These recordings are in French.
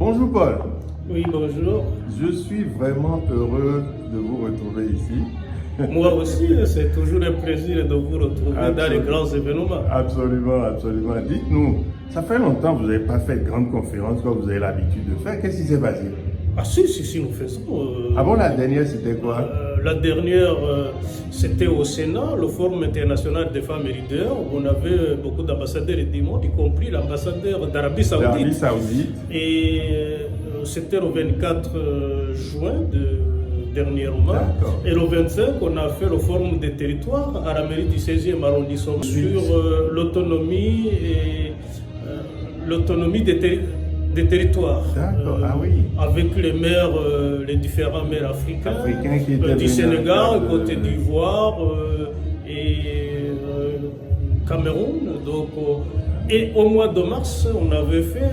Bonjour Paul. Oui, bonjour. Je suis vraiment heureux de vous retrouver ici. Moi aussi, c'est toujours un plaisir de vous retrouver dans les grands événements. Absolument, absolument. Dites-nous, ça fait longtemps que vous n'avez pas fait de grandes conférences comme vous avez l'habitude de faire. Qu'est-ce qui s'est passé? Ah si, nous faisons. Ah bon, la dernière c'était quoi? La dernière, c'était au Sénat, le Forum international des femmes et leaders, où on avait beaucoup d'ambassadeurs et du monde, y compris l'ambassadeur d'Arabie Saoudite. Et c'était le 24 juin dernièrement. Et le 25, on a fait le Forum des territoires à la mairie du 16e arrondissement sur l'autonomie et l'autonomie des territoires. Avec les maires, les différents maires africains du Sénégal, Côte d'Ivoire et Cameroun. Donc, et au mois de mars, on avait fait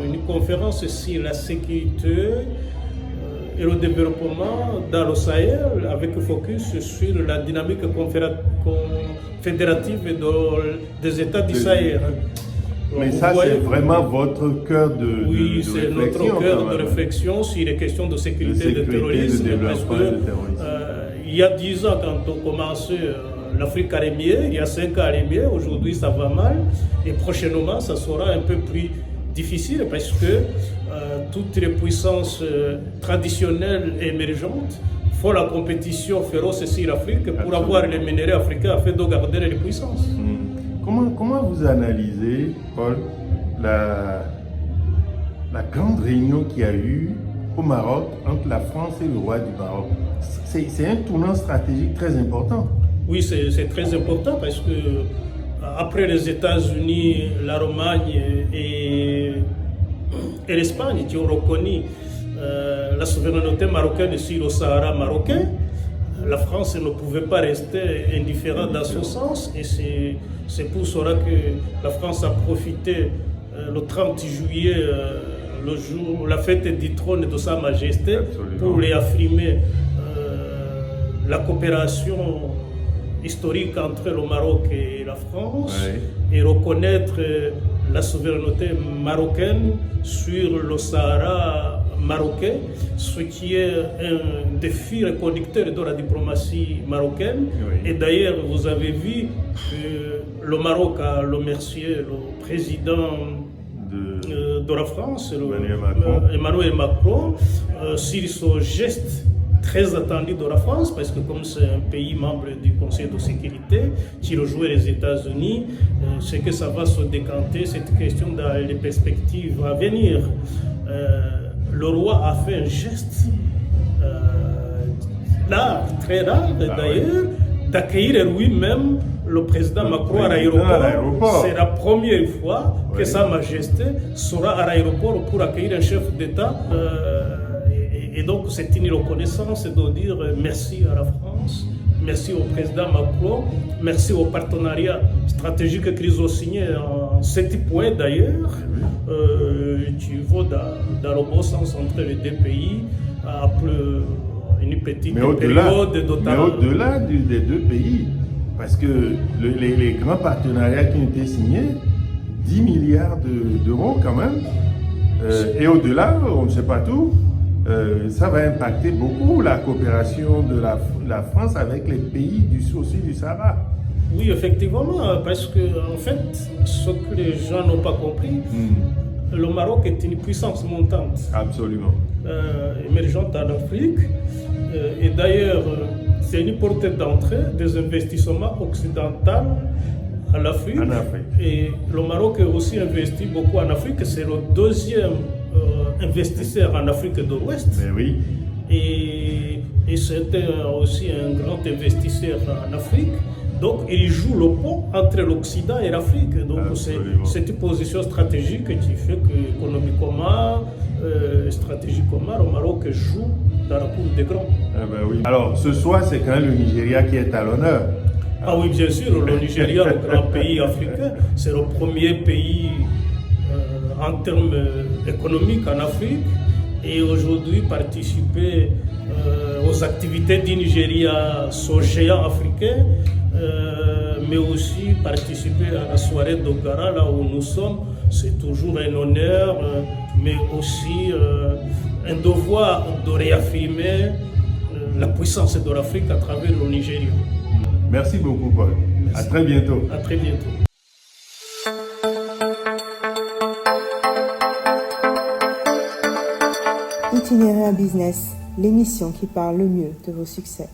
une conférence sur la sécurité et le développement dans le Sahel avec focus sur la dynamique fédérative des États du Sahel. Mais ça, c'est vraiment votre cœur de réflexion. Oui, c'est notre cœur de réflexion sur les questions de sécurité et de terrorisme. Parce que, il y a 10 ans, quand on commençait, l'Afrique allait mieux, il y a 5 ans, elle allait mieux, aujourd'hui ça va mal. Et prochainement, ça sera un peu plus difficile parce que toutes les puissances traditionnelles et émergentes font la compétition féroce sur l'Afrique pour avoir les minéraux africains afin de garder les puissances. Comment vous analysez, Paul, la grande réunion qu'il y a eu au Maroc entre la France et le roi du Maroc? C'est un tournant stratégique très important. Oui, c'est très important parce que après les États-Unis, l'Allemagne et l'Espagne qui ont reconnu la souveraineté marocaine sur le Sahara marocain, la France ne pouvait pas rester indifférente dans ce sens et c'est pour cela que la France a profité le 30 juillet, le jour, la fête du trône de Sa Majesté, pour réaffirmer la coopération historique entre le Maroc et la France et reconnaître la souveraineté marocaine sur le Sahara marocain, ce qui est un défi reconducteur de la diplomatie marocaine. Et d'ailleurs, vous avez vu que le Maroc a remercié le président de la France, Emmanuel Macron, sur ce geste très attendu de la France, parce que comme c'est un pays membre du Conseil de sécurité qui rejoint les États-Unis, c'est que ça va se décanter, cette question dans les perspectives à venir. Le roi a fait un geste très rare d'ailleurs, d'accueillir lui-même le président Macron à l'aéroport. C'est la première fois que Sa Majesté sera à l'aéroport pour accueillir un chef d'État. Et donc c'est une reconnaissance de dire merci à la France, merci au président Macron, merci au partenariat stratégique qu'ils ont signé en 7 points d'ailleurs, qui vont dans le bon sens entre les deux pays, après une petite période de temps. Mais au-delà des deux pays, parce que les grands partenariats qui ont été signés, 10 milliards d'euros quand même, et au-delà, on ne sait pas tout. Ça va impacter beaucoup la coopération de la France avec les pays du Sahara. Oui, effectivement, parce que en fait, ce que les gens n'ont pas compris, le Maroc est une puissance montante. Absolument. Émergente en Afrique. Et d'ailleurs, c'est une porte d'entrée des investissements occidentaux en Afrique. Et le Maroc a aussi investi beaucoup en Afrique. C'est le deuxième investisseur en Afrique de l'Ouest. Et c'était aussi un grand investisseur en Afrique. Donc il joue le pont entre l'Occident et l'Afrique. Donc c'est cette position stratégique qui fait qu'économiquement, stratégiquement, le Maroc joue dans la cour des grands. Alors ce soir, c'est quand même le Nigeria qui est à l'honneur. Ah oui, bien sûr, le Nigeria, le grand pays africain, c'est le premier pays en termes économiques en Afrique. Et aujourd'hui, participer aux activités du Nigeria, ce géant africain, mais aussi participer à la soirée d'Ogara, là où nous sommes, c'est toujours un honneur. mais aussi un devoir de réaffirmer la puissance de l'Afrique à travers le Nigeria. Merci beaucoup, Paul. Merci. À très bientôt. À très bientôt. Itinéraire Business, l'émission qui parle le mieux de vos succès.